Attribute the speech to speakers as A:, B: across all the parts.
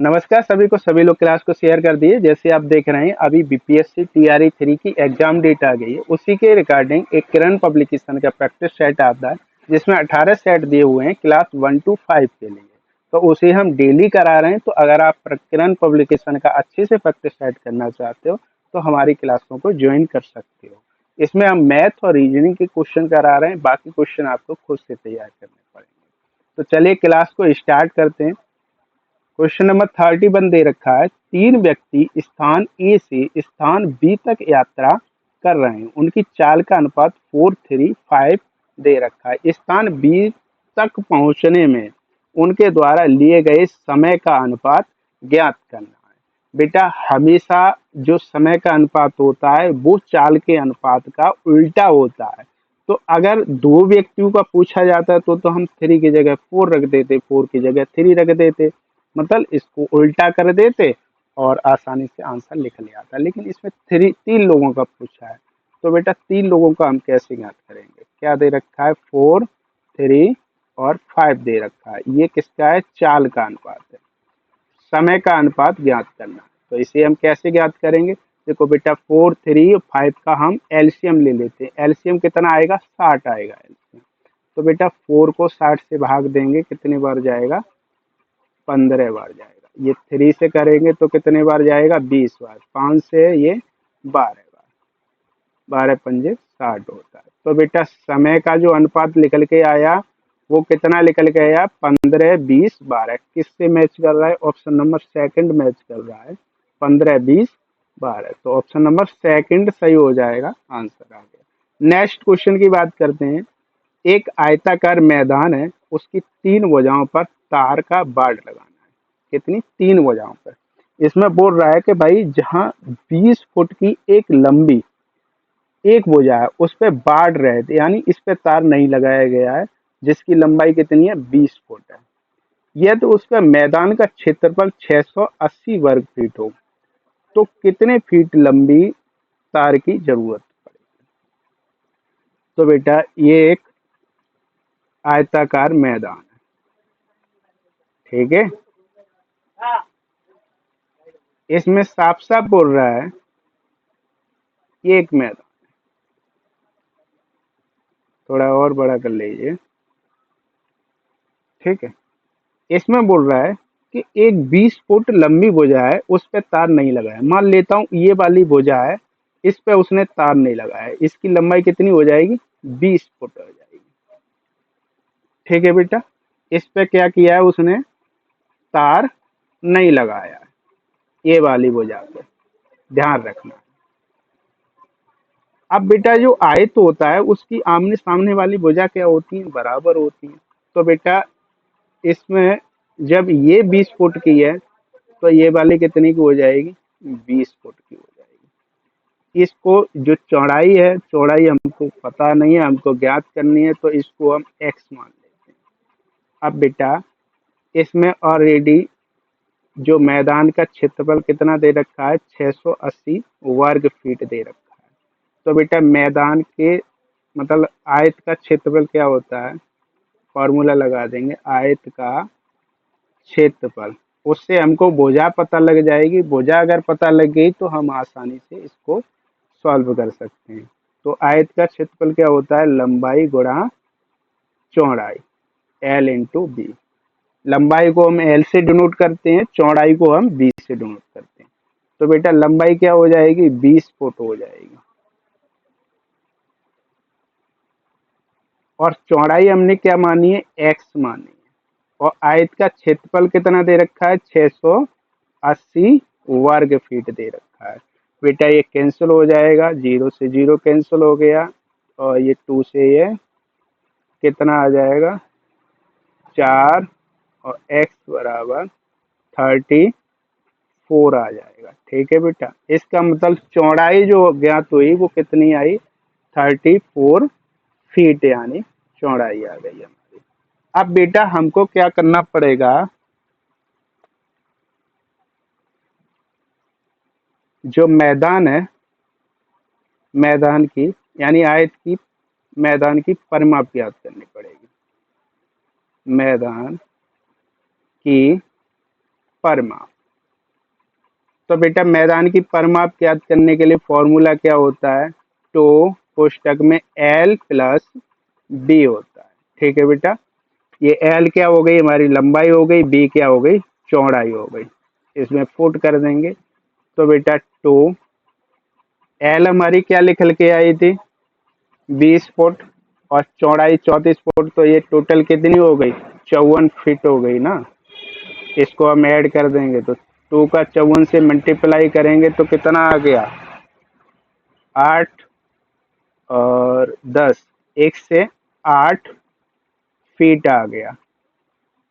A: नमस्कार सभी को। सभी लोग क्लास को शेयर कर दिए। जैसे आप देख रहे हैं अभी बीपीएससी टीआरई 3 की एग्जाम डेट आ गई है। उसी के रिगार्डिंग एक किरण पब्लिकेशन का प्रैक्टिस सेट आता है जिसमें 18 सेट दिए हुए हैं क्लास 1 to 5 के लिए। तो उसे हम डेली करा रहे हैं। तो अगर आप किरण पब्लिकेशन का अच्छे से प्रैक्टिस सेट करना चाहते हो तो हमारी क्लासों को ज्वाइन कर सकते हो। इसमें हम मैथ और रीजनिंग के क्वेश्चन करा रहे हैं, बाकी क्वेश्चन आपको खुद से तैयार करने पड़ेंगे। तो चलिए क्लास को स्टार्ट करते हैं। क्वेश्चन नंबर 31 दे रखा है। तीन व्यक्ति स्थान ए से स्थान बी तक यात्रा कर रहे हैं। उनकी चाल का अनुपात 4:3:5 दे रखा है। स्थान बी तक पहुंचने में उनके द्वारा लिए गए समय का अनुपात ज्ञात करना है। बेटा हमेशा जो समय का अनुपात होता है वो चाल के अनुपात का उल्टा होता है। तो अगर दो व्यक्तियों का पूछा जाता है तो हम 3 की जगह 4 रख देते, 4 की जगह 3 रख देते, मतलब इसको उल्टा कर देते और आसानी से आंसर लिख लिया आता। लेकिन इसमें तीन लोगों का पूछा है। तो बेटा तीन लोगों का हम कैसे ज्ञात करेंगे? क्या दे रखा है? 4, 3 और 5 दे रखा है। ये किसका है? चाल का अनुपात है। समय का अनुपात ज्ञात करना। तो इसे हम कैसे ज्ञात करेंगे? देखो बेटा 4, 3 और 5 का हम एलसीएम ले लेते हैं। एलसीएम कितना आएगा? 60 आएगा एलसीएम। तो बेटा 4 को 60 से भाग देंगे, कितने बार जाएगा? 15 बार जाएगा। ये 3 से करेंगे तो कितने बार जाएगा? 20 बार। 5 से ये 12 बार। 12 पंजे 60 होता है। तो बेटा समय का जो अनुपात निकल के आया वो कितना निकल के आया? 15, 20, 12। किससे मैच कर रहा है? ऑप्शन नंबर सेकंड मैच कर रहा है। 15, 20, 12। तो ऑप्शन नंबर सेकंड सही हो जाएगा। आंसर आ गया। नेक्स्ट क्वेश्चन की बात करते हैं। एक आयताकार मैदान है, उसकी 3 भुजाओं पर तार का बाड़ लगाना है। कितनी? 3 भुजाओं पर। इसमें बोल रहा है कि भाई जहां 20 फुट की एक लंबी एक भुजा है उस पे बाढ़ रहे थे, यानी इस पे तार नहीं लगाया गया है, जिसकी लंबाई कितनी है? 20 फुट है। यह तो उसका मैदान का क्षेत्रफल 680 वर्ग फीट हो, तो कितने फीट लंबी तार की जरूरत पड़ेगी? तो बेटा ये एक आयताकार मैदान है, ठीक है। इसमें साफ साफ बोल रहा है ये एक मैदान। थोड़ा और बड़ा कर लीजिए, ठीक है। इसमें बोल रहा है कि एक 20 फुट लंबी भुजा है, उस पे तार नहीं लगाया। मान लेता हूं ये वाली भुजा है, इस पे उसने तार नहीं लगाया है। इसकी लंबाई कितनी हो जाएगी? 20 फुट हो जाएगी, ठीक है बेटा। इस पे क्या किया है उसने? तार नहीं लगाया है, ये वाली भुजा पे ध्यान रखना। अब बेटा जो आयत होता है उसकी आमने सामने वाली भुजा क्या होती है? बराबर होती है। तो बेटा इसमें जब ये 20 फुट की है तो ये वाली कितनी की हो जाएगी? 20 फुट की हो जाएगी। इसको जो चौड़ाई है, चौड़ाई हमको पता नहीं है, हमको ज्ञात करनी है, तो इसको हम x मान लेते हैं। अब बेटा इसमें ऑलरेडी जो मैदान का क्षेत्रफल कितना दे रखा है? 680 वर्ग फीट दे रखा है। तो बेटा मैदान के मतलब आयत का क्षेत्रफल क्या होता है? फॉर्मूला लगा देंगे, आयत का क्षेत्रफल। उससे हमको भुजा पता लग जाएगी। भुजा अगर पता लग गई तो हम आसानी से इसको सॉल्व कर सकते हैं। तो आयत का क्षेत्रफल क्या होता है? लंबाई गुणा चौड़ाई, एल इंटू बी। लंबाई को हम एल से डिनोट करते हैं, चौड़ाई को हम बी से डिनोट करते हैं। तो बेटा लंबाई क्या हो जाएगी? 20 फुट हो जाएगी, और चौड़ाई हमने क्या मानी है? एक्स मानी है। और आयत का क्षेत्रफल कितना दे रखा है? 680 वर्ग फीट दे रखा है। बेटा ये कैंसिल हो जाएगा, 0 से 0 कैंसिल हो गया, और ये 2 से ये कितना आ जाएगा? 4, और x बराबर 34 आ जाएगा, ठीक है बेटा। इसका मतलब चौड़ाई जो ज्ञात हुई वो कितनी आई? 34 फीट, यानी चौड़ाई आ गई हमारी। अब बेटा हमको क्या करना पड़ेगा? जो मैदान है, मैदान की यानी आयत की, मैदान की परिमाप ज्ञात करनी पड़ेगी। मैदान की परमाप। तो बेटा मैदान की परमाप ज्ञात करने के लिए फॉर्मूला क्या होता है, तो कोष्टक में L प्लस बी होता है। ठीक है बेटा, ये L क्या हो गई, हमारी लंबाई हो गई, B क्या हो गई, चौड़ाई हो गई। इसमें फुट कर देंगे। तो बेटा टू L हमारी क्या निकल के आई थी, 20 फुट, और चौड़ाई 34 फुट, तो ये टोटल कितनी हो गई, 54 फीट हो गई ना। इसको हम ऐड कर देंगे तो 2 का 54 से मल्टीप्लाई करेंगे तो कितना आ गया, 8 और 10, 108 फीट आ गया।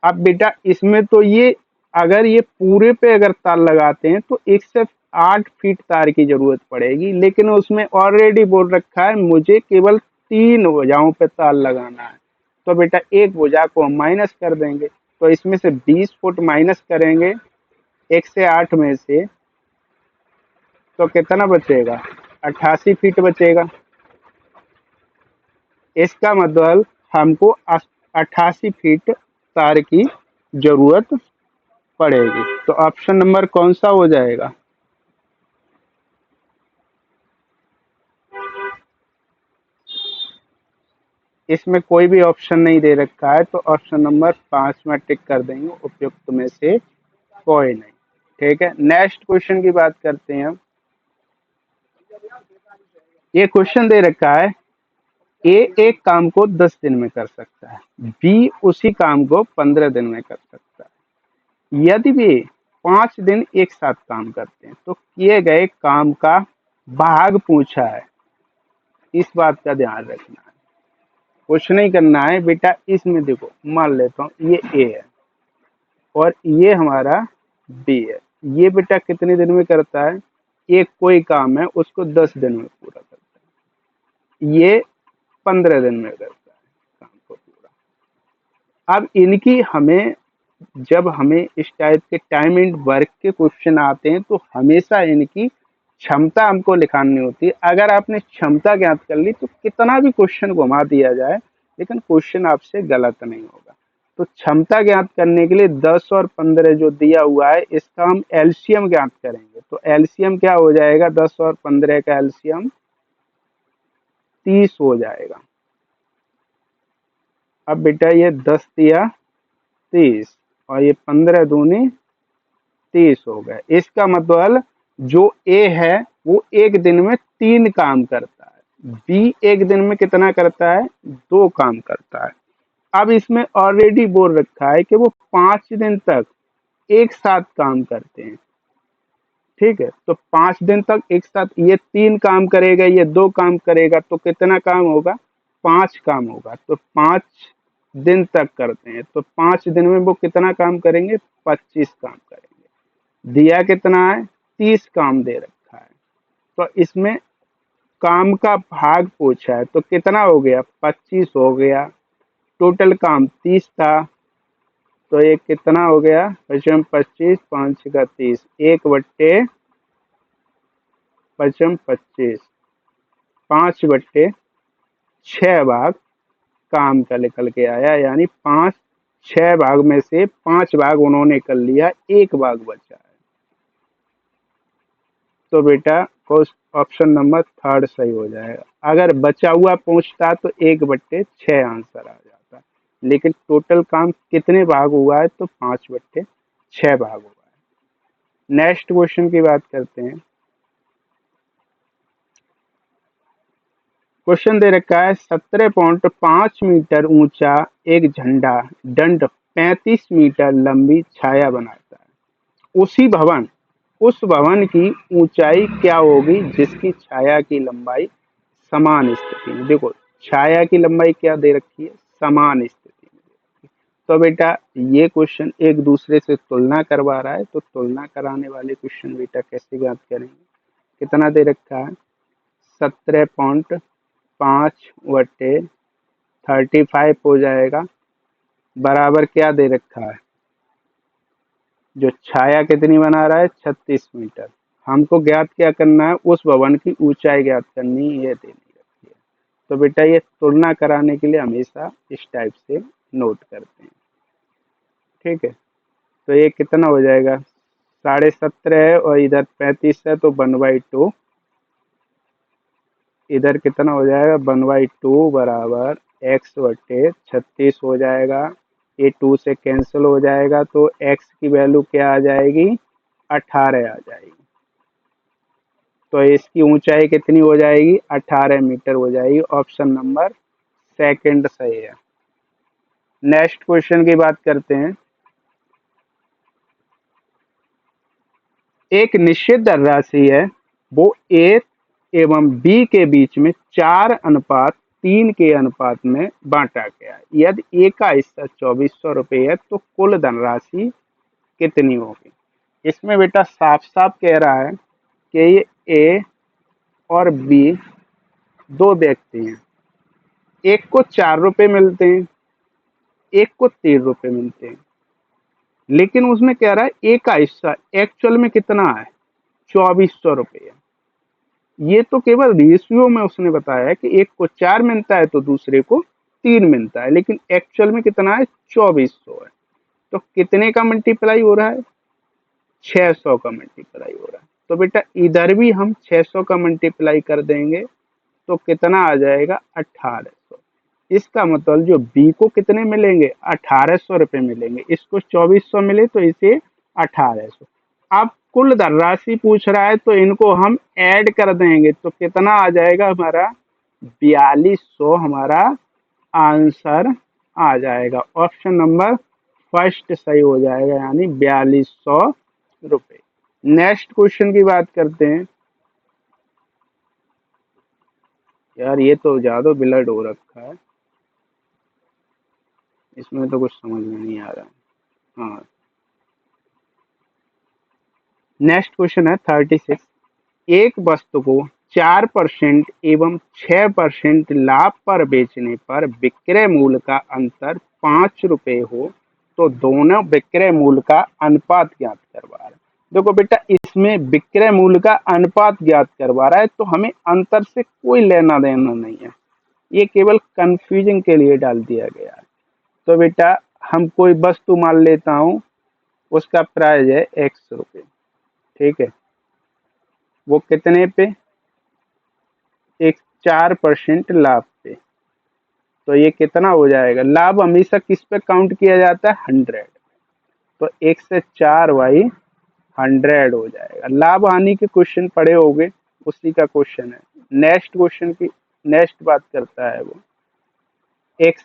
A: अब बेटा इसमें तो ये, अगर ये पूरे पे अगर तार लगाते हैं तो 108 फीट तार की जरूरत पड़ेगी, लेकिन उसमें ऑलरेडी बोल रखा है मुझे केवल 3 भुजाओं पे तार लगाना है। तो बेटा एक भुजा को हम माइनस कर देंगे, तो इसमें से 20 फुट माइनस करेंगे 108 में से, तो कितना बचेगा, 88 फीट बचेगा। इसका मतलब हमको 88 फीट तार की जरूरत पड़ेगी। तो ऑप्शन नंबर कौन सा हो जाएगा, इसमें कोई भी ऑप्शन नहीं दे रखा है, तो ऑप्शन नंबर 5 में टिक कर देंगे, उपयुक्त में से कोई नहीं। ठीक है, नेक्स्ट क्वेश्चन की बात करते हैं हम। ये क्वेश्चन दे रखा है, ए एक काम को 10 दिन में कर सकता है, बी उसी काम को 15 दिन में कर सकता है। यदि वे 5 दिन एक साथ काम करते हैं तो किए गए काम का भाग पूछा है। इस बात का ध्यान रखना है, कुछ नहीं करना है बेटा। इसमें देखो, मान लेता हूँ ये ए है और ये हमारा बी है। ये बेटा कितने दिन में करता है, एक कोई काम है उसको 10 दिन में पूरा करता है, ये 15 दिन में करता है काम को पूरा। अब इनकी हमें, जब हमें इस टाइप के टाइम एंड वर्क के क्वेश्चन आते हैं तो हमेशा इनकी क्षमता हमको लिखानी होती है। अगर आपने क्षमता ज्ञात कर ली तो कितना भी क्वेश्चन घुमा दिया जाए लेकिन क्वेश्चन आपसे गलत नहीं होगा। तो क्षमता ज्ञात करने के लिए 10 और 15 जो दिया हुआ है, इसका हम एलसीएम ज्ञात करेंगे। तो एलसीएम क्या हो जाएगा, 10 और 15 का एलसीएम 30 हो जाएगा। अब बेटा ये 10 दिया 30 और ये 15 दूनी 30 हो गए। इसका मतलब जो ए है वो एक दिन में 3 काम करता है, बी एक दिन में कितना करता है, 2 काम करता है। अब इसमें ऑलरेडी बोल रखा है कि वो 5 दिन तक एक साथ काम करते हैं। ठीक है, तो 5 दिन तक एक साथ, ये 3 काम करेगा, ये 2 काम करेगा, तो कितना काम होगा, 5 काम होगा। तो 5 दिन तक करते हैं, तो 5 दिन में वो कितना काम करेंगे, 25 काम करेंगे। दिया कितना है, 30 काम दे रखा है। तो इसमें काम का भाग पूछा है, तो कितना हो गया, 25 हो गया। टोटल काम 30 था, तो ये कितना हो गया, 25 5 का 30, 1/25, 5/6 भाग काम का निकल के आया। यानी 6 भाग में से 5 भाग उन्होंने कर लिया, 1 भाग बचा है। तो बेटा ऑप्शन नंबर 3 सही हो जाएगा। अगर बचा हुआ पूछता तो 1/6 आंसर आ जाता, लेकिन टोटल काम कितने भाग हुआ है, तो 5/6 भाग हुआ है। नेक्स्ट क्वेश्चन की बात करते हैं। क्वेश्चन दे रखा है, 17.5 मीटर ऊंचा एक झंडा दंड 35 मीटर लंबी छाया बनाता है। उस भवन की ऊंचाई क्या होगी जिसकी छाया की लंबाई समान स्थिति में, देखो छाया की लंबाई क्या दे रखी है, समान स्थिति में। तो बेटा ये क्वेश्चन एक दूसरे से तुलना करवा रहा है, तो तुलना कराने वाले क्वेश्चन बेटा कैसे ज्ञात करेंगे। कितना दे रखा है, 17.5/35 हो जाएगा, बराबर क्या दे रखा है, जो छाया कितनी बना रहा है, 36 मीटर। हमको ज्ञात क्या करना है, उस भवन की ऊंचाई ज्ञात करनी, ये देनी रखी है। तो बेटा ये तुलना कराने के लिए हमेशा इस टाइप से नोट करते हैं। ठीक है, तो ये कितना हो जाएगा, 17.5 है और इधर 35 है तो 1/2, इधर कितना हो जाएगा 1/2 बराबर x/36 हो जाएगा। ये 2 से कैंसिल हो जाएगा तो x की वैल्यू क्या आ जाएगी, 18 आ जाएगी। तो इसकी ऊंचाई कितनी हो जाएगी, 18 मीटर हो जाएगी। ऑप्शन नंबर सेकंड सही है। नेक्स्ट क्वेश्चन की बात करते हैं। एक निश्चित धनराशि है, वो ए एवं बी के बीच में 4:3 के अनुपात में बांटा गया है। यदि ए का हिस्सा 2400 रुपये है तो कुल धनराशि कितनी होगी। इसमें बेटा साफ साफ कह रहा है कि ये ए और बी दो व्यक्ति हैं, एक को 4 रुपये मिलते हैं, एक को 3 रुपये मिलते हैं, लेकिन उसमें कह रहा है ए का हिस्सा एक्चुअल में कितना है, 2400 रुपये। ये तो केवल रेशियो में उसने बताया है कि एक को 4 मिलता है तो दूसरे को 3 मिलता है, लेकिन एक्चुअल में कितना है, 2400 है। तो कितने का मल्टीप्लाई हो रहा है, 600 का मल्टीप्लाई हो रहा है। तो बेटा इधर भी हम 600 का मल्टीप्लाई कर देंगे तो कितना आ जाएगा, 1800। इसका मतलब जो बी को कितने मिलेंगे, 1800 रुपये मिलेंगे। इसको 2400 मिले तो इसे 1800। अब कुल धनराशि पूछ रहा है तो इनको हम ऐड कर देंगे तो कितना आ जाएगा हमारा, 4200 हमारा आंसर आ जाएगा। ऑप्शन नंबर फर्स्ट सही हो जाएगा, यानी 4200 रुपये। नेक्स्ट क्वेश्चन की बात करते हैं। यार ये तो ज्यादा ब्लड हो रखा है, इसमें तो कुछ समझ में नहीं आ रहा। हाँ, नेक्स्ट क्वेश्चन है 36। एक वस्तु को 4% एवं 6% लाभ पर बेचने पर विक्रय मूल्य का अंतर 5 रुपये हो तो दोनों विक्रय मूल्य का अनुपात ज्ञात करवा रहा है। देखो बेटा इसमें विक्रय मूल्य का अनुपात ज्ञात करवा रहा है तो हमें अंतर से कोई लेना देना नहीं है, ये केवल कंफ्यूजन के लिए डाल दिया गया है। तो बेटा हम कोई वस्तु मान लेता हूँ, उसका प्राइस है x रुपये, ठीक है। वो कितने पे, एक 4% लाभ पे। तो ये कितना हो जाएगा, लाभ हमेशा किस पे काउंट किया जाता है, 100। तो 1 से 4/100 हो जाएगा। लाभ हानि के क्वेश्चन पढ़े होंगे, उसी का क्वेश्चन है। नेक्स्ट क्वेश्चन की नेक्स्ट बात करता है वो एक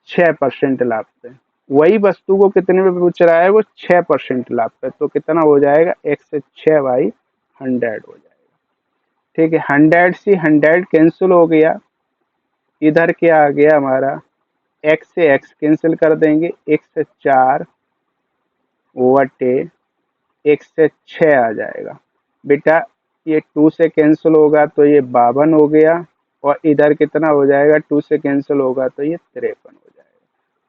A: 6% लाभ पे। वही वस्तु को कितने में पूछ रहा है, वो 6% लाभ पे। तो कितना हो जाएगा, 1 से 6/100 हो जाएगा, ठीक है। 100 से 100 कैंसिल हो गया, इधर क्या आ गया हमारा, x से x कैंसिल कर देंगे, 1 से 4/1 से 6 आ जाएगा। बेटा ये 2 से कैंसिल होगा तो ये 52 हो गया, और इधर कितना हो जाएगा, 2 से कैंसिल होगा तो ये 53 हो जाएगा।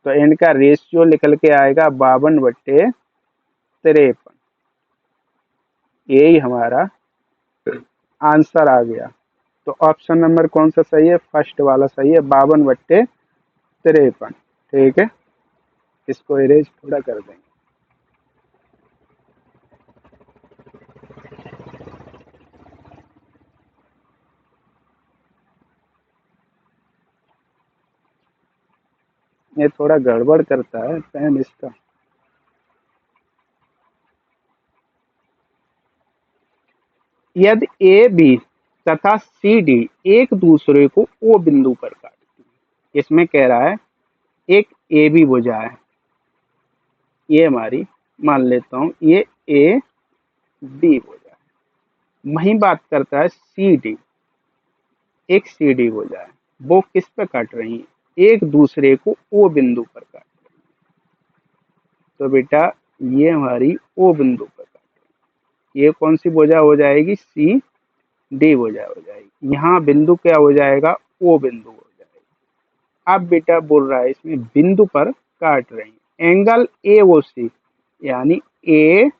A: तो इनका रेशियो निकल के आएगा 52/53। यही हमारा आंसर आ गया। तो ऑप्शन नंबर कौन सा सही है, फर्स्ट वाला सही है, 52/53। ठीक है, इसको इरेज थोड़ा कर देंगे। ये थोड़ा गड़बड़ करता है पेन इसका। यदि ए बी तथा सी डी एक दूसरे को ओ बिंदु पर काटते हैं, इसमें कह रहा है एक ए बी भुजा है, ये हमारी मान लेता हूं ये ए बी भुजा है। वहीं बात करता है सी डी, एक सी डी भुजा है, वो किस पे काट रही है, एक दूसरे को ओ बिंदु पर काट रही है। तो बेटा ये हमारी ओ बिंदु पर काट रही है, ये कौन सी भुजा हो जाएगी, सी डी भुजा हो जाएगी। यहाँ बिंदु क्या हो जाएगा, ओ बिंदु हो जाएगा। अब बेटा बोल रहा है इसमें बिंदु पर काट रही है, एंगल ए ओ सी, यानी ए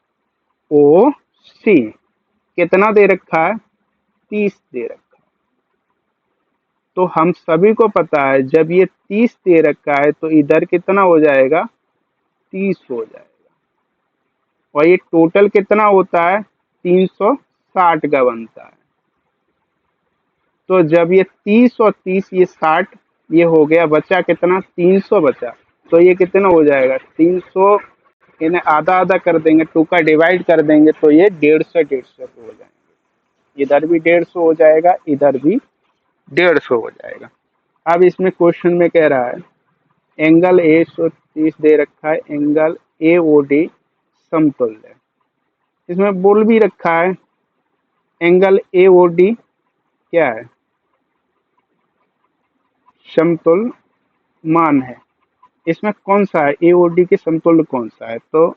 A: ओ सी कितना दे रखा है, 30 दे रखा है। तो हम सभी को पता है जब ये 30 दे रखा है तो इधर कितना हो जाएगा, 30 हो जाएगा। और ये टोटल कितना होता है, 360 का बनता है। तो जब ये 30 और 30 ये 60 ये हो गया, बचा कितना, 300 बचा। तो ये कितना हो जाएगा, 300, इन्हें आधा आधा कर देंगे, 2 का डिवाइड कर देंगे तो ये 150 हो जाएंगे। इधर भी 150 हो जाएगा, इधर भी 150 हो जाएगा। अब इसमें क्वेश्चन में कह रहा है एंगल 130 दे रखा है, एंगल ए ओ डी समतुल्य है। इसमें बोल भी रखा है एंगल ए ओ डी क्या है, समतुल्य मान है। इसमें कौन सा है, ए ओ डी के समतुल्य कौन सा है, तो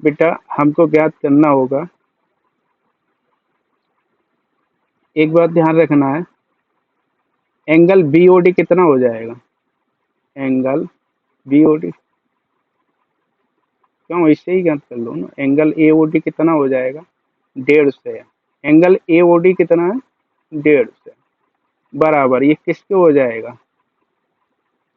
A: बेटा हमको ज्ञात करना होगा। एक बात ध्यान रखना है, एंगल बी ओ डी कितना हो जाएगा, एंगल बी ओ डी, क्यों इससे ही ज्ञात कर लो ना, एंगल ए ओ डी कितना हो जाएगा, 150। एंगल ए ओ डी कितना है, 150 बराबर ये किसके हो जाएगा,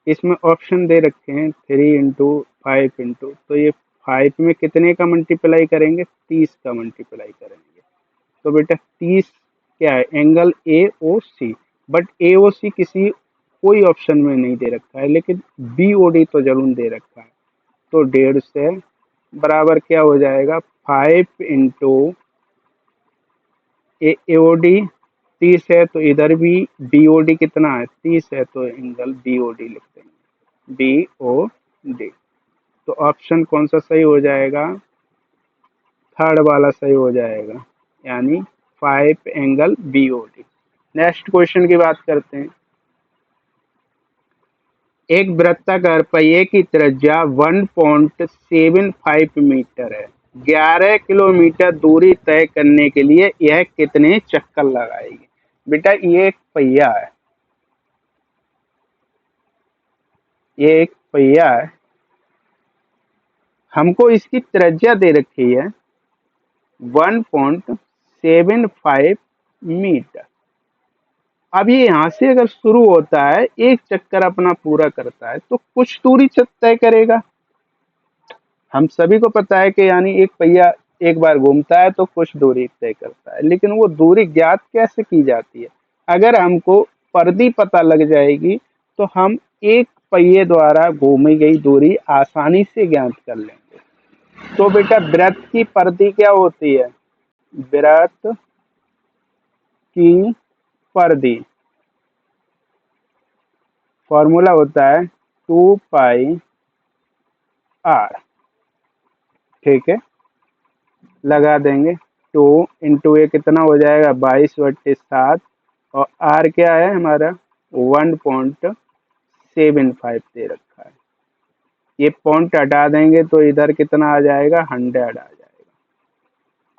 A: इसमें ऑप्शन दे रखे हैं 3 इंटू 5 इंटू, तो ये 5 में कितने का मल्टीप्लाई करेंगे, 30 का मल्टीप्लाई करेंगे। तो बेटा 30 क्या है, angle A O C, but ए ओ सी किसी कोई ऑप्शन में नहीं दे रखा है, लेकिन बी ओ डी तो जरूर दे रखा है। तो 150 बराबर क्या हो जाएगा, 5 इंटू ए ओ डी 30 है, तो इधर भी बी ओ डी कितना है, 30 है, तो एंगल बी ओ डी लिख देंगे, बी ओ डी। तो ऑप्शन कौन सा सही हो जाएगा, थर्ड वाला सही हो जाएगा, यानी 5 angle B O D. Next question की बात करते हैं। एक वृत्ताकार पहिए की त्रिज्या 1.75 मीटर है, 11 किलोमीटर दूरी तय करने के लिए यह कितने चक्कर लगाएगी। बेटा ये एक पहिया है, ये एक पहिया है, हमको इसकी त्रिज्या दे रखी है 1.75 मीटर। अब ये यहाँ से अगर शुरू होता है, एक चक्कर अपना पूरा करता है, तो कुछ दूरी तय करेगा। हम सभी को पता है कि यानी एक पहिया एक बार घूमता है तो कुछ दूरी तय करता है, लेकिन वो दूरी ज्ञात कैसे की जाती है, अगर हमको परिधि पता लग जाएगी तो हम एक पहिए द्वारा घूमी गई दूरी आसानी से ज्ञात कर लेंगे। तो बेटा वृत्त की परिधि क्या होती है, वृत्त की परिधि फॉर्मूला होता है 2 पाई आर, ठीक है, लगा देंगे 2 इंटू ए कितना हो जाएगा 22/7, और आर क्या है हमारा 1.75 दे रखा है। ये पॉइंट हटा देंगे तो इधर कितना आ जाएगा 100 आ जाएगा।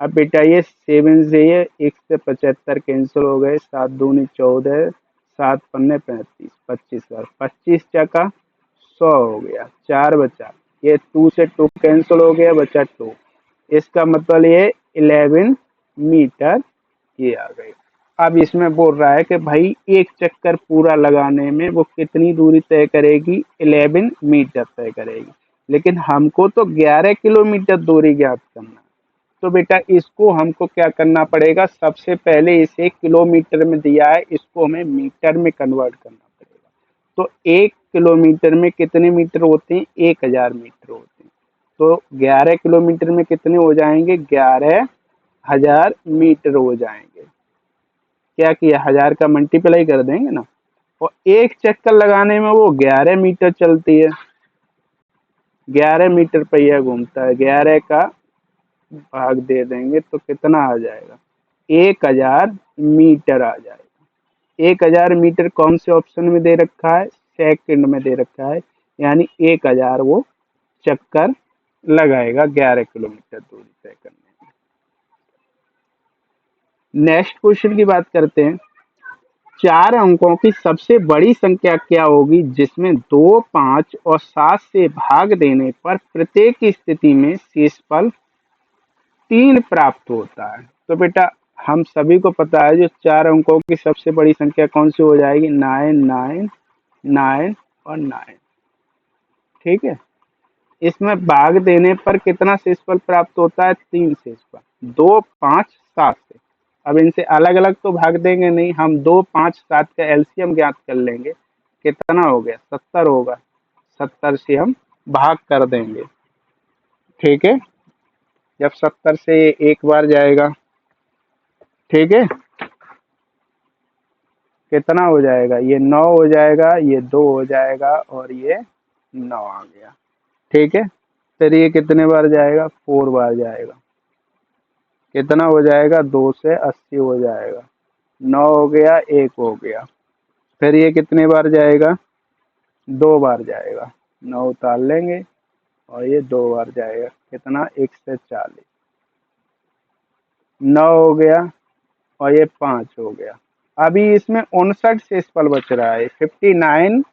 A: अब बेटा ये 7 से ये 1 से 75 कैंसिल हो गए, 7 दूनी 14, 7 पन्ने 35, 25 बार 25 चका 100 हो गया, 4 बचा, ये 2 से 2 कैंसिल हो गया, बचा 2, इसका मतलब ये 11 मीटर ये आ गई। अब इसमें बोल रहा है कि भाई एक चक्कर पूरा लगाने में वो कितनी दूरी तय करेगी, 11 मीटर तय करेगी, लेकिन हमको तो 11 किलोमीटर दूरी ज्ञात करना है। तो बेटा इसको हमको क्या करना पड़ेगा, सबसे पहले इसे किलोमीटर में दिया है, इसको हमें मीटर में कन्वर्ट करना पड़ेगा। तो 1 किलोमीटर में कितने मीटर होते हैं, 1000 मीटर होते हैं। तो 11 किलोमीटर में कितने हो जाएंगे, 11,000 मीटर हो जाएंगे। क्या किया, 1000 का मल्टीप्लाई कर देंगे ना, और एक चक्कर लगाने में वो 11 मीटर चलती है, 11 मीटर पहिया घूमता है, 11 का भाग दे देंगे तो कितना आ जाएगा, 1000 मीटर आ जाएगा। 1000 मीटर कौन से ऑप्शन में दे रखा है, सेकंड में दे रखा है, यानी 1000 वो चक्कर लगाएगा 11 किलोमीटर दूरी तय करने में। नेक्स्ट क्वेश्चन की बात करते हैं। 4 अंकों की सबसे बड़ी संख्या क्या होगी जिसमें 2, 5 और 7 से भाग देने पर प्रत्येक स्थिति में शेषफल 3 प्राप्त होता है। तो बेटा हम सभी को पता है जो 4 अंकों की सबसे बड़ी संख्या कौन सी हो जाएगी, 9, 9, 9 और 9, ठीक है। इसमें भाग देने पर कितना शेषफल प्राप्त होता है? 3 शेषफल, 2, 5, 7 से। अब इनसे अलग अलग तो भाग देंगे नहीं, हम 2, 5, 7 का एलसीएम ज्ञात कर लेंगे। कितना हो गया? 70 होगा। 70 से हम भाग कर देंगे, ठीक है। जब 70 से एक बार जाएगा, ठीक है, कितना हो जाएगा? ये 9 हो जाएगा, ये 2 हो जाएगा और ये 9 आ गया, ठीक है। फिर ये कितने बार जाएगा? 4 बार जाएगा। कितना हो जाएगा? 2 से 80 हो जाएगा। 9 हो गया, 1 हो गया। फिर ये कितने बार जाएगा? 2 बार जाएगा। 9 उतार लेंगे और ये 2 बार जाएगा। कितना? 140। 9 हो गया और ये 5 हो गया। अभी इसमें 59 शेषफल बच रहा है, 59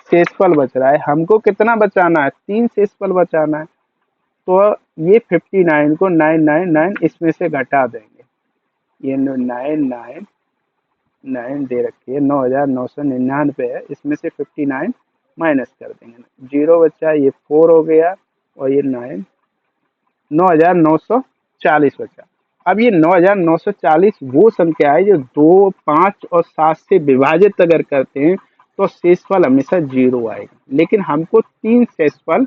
A: शेषफल बच रहा है। हमको कितना बचाना है? 3 शेषफल बचाना है। तो ये 59 को 999 इसमें से घटा देंगे। ये 999 दे रखी है, 9999 है, इसमें से 59 माइनस कर देंगे। 0 बचा, ये 4 हो गया और ये 9940 बचा। अब ये 9940 वो संख्या है जो 2, 5 और 7 से विभाजित अगर करते हैं तो शेषफल हमेशा 0 आएगा। लेकिन हमको 3 शेषफल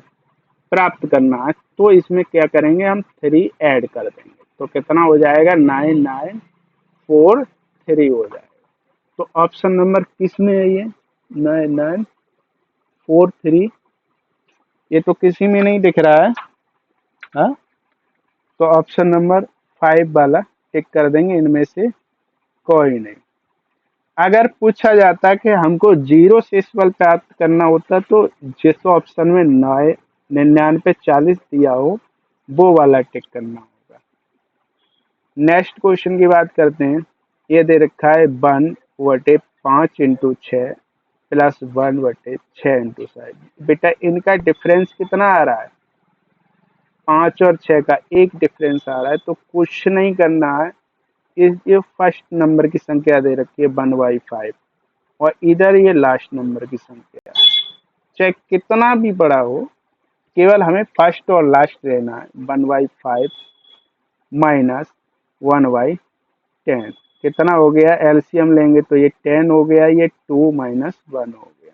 A: प्राप्त करना है, तो इसमें क्या करेंगे? हम 3 ऐड कर देंगे। तो कितना हो जाएगा? 9943 हो जाएगा। तो ऑप्शन नंबर किस में है? ये 9943, ये तो किसी में नहीं दिख रहा है। हाँ, तो ऑप्शन नंबर 5 वाला टिक कर देंगे, इनमें से कोई नहीं। अगर पूछा जाता कि हमको 0 शेषफल प्राप्त करना होता तो जिस ऑप्शन में 9940 दिया हो वो वाला टिक करना होगा। नेक्स्ट क्वेश्चन की बात करते हैं। ये दे रखा है 1/5 इंटू 6 प्लस 1/6 इंटू 7। बेटा इनका डिफरेंस कितना आ रहा है? 5 और 6 का एक डिफरेंस आ रहा है। तो कुछ नहीं करना है, इस ये फर्स्ट नंबर की संख्या दे रखी है 1/5 और इधर ये लास्ट नंबर की संख्या है। चाहे कितना भी बड़ा हो, केवल हमें फर्स्ट और लास्ट लेना है। 1/5 माइनस 1/10 कितना हो गया? एलसीएम लेंगे तो ये 10 हो गया, ये 2 माइनस 1 हो गया।